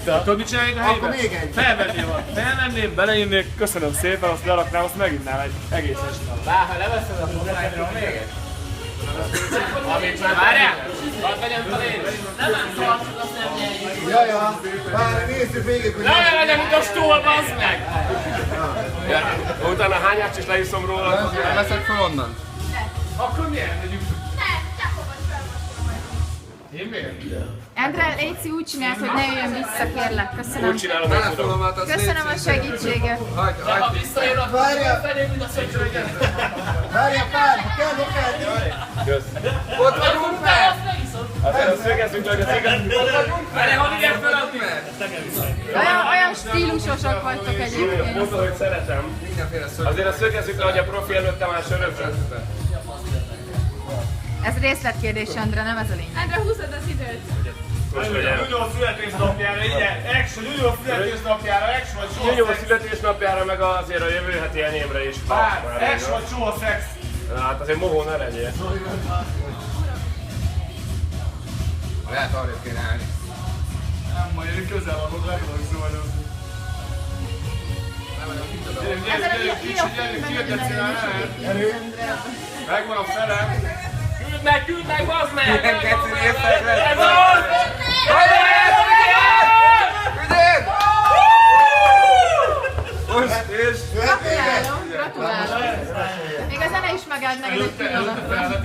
Tudod mit csináljuk a helyben? Akkor még egy. Felvenném, beleírnék, köszönöm szépen, azt leraknám, azt meginnám egy egész este. Ha leveszed a forrájról még egy? Amit már várjál! Hadd vegyem fel én! Nem átszolsz, azt nem nyeljük! Jaja, várj, nézzük végig, hogy... Ne legyen utastól, bazd meg! Utána hányát is leiszom róla. Nem veszek fel onnan. Akkor miért megyünk? Én miért? Endre, Léci úgy csinált, hogy ne jöjjön vissza, kérlek. Köszönöm. Úgy csinálom, hogy tudom. Telefonomat azt Köszönöm a segítséget. De ha visszajön, akkor Várjál! felé, mint a szöcsölget! Várjál, pár, kell lokázni! Ott vagyunk már! Azért szögezzünk le, hogy az igaz. Várjál, van ilyen föladni? Olyan stílusosak vagytok egyébként. Mondom, hogy szeretem. Mindenféle szög. Azért a szögezzük le, hogy a profi előtte már sörökre. Ez részletkérdés, Endre, nem ez a lényeg. Endre, húzod az időt. Most legyen. Junior születésnapjára, igen, action, Junior születésnapjára, action vagy soha Junior szex. születésnapjára, meg azért a jövő heti enyémre is. Action vagy soha szex. Hát azért mohó ne legyél. Lehet arra kéne állni. Nem, majd én közel vagyok, le tudok szólni. Gyerünk, kicsit, ki jöttet csinálni? Megvan a fele. Küld meg, bazd meg! Milyen kecsi részek lesz? Ez az! Ügyed! Most és... Gratulálom, gratulálom. Még a zene is megállt neked egy pillanatra.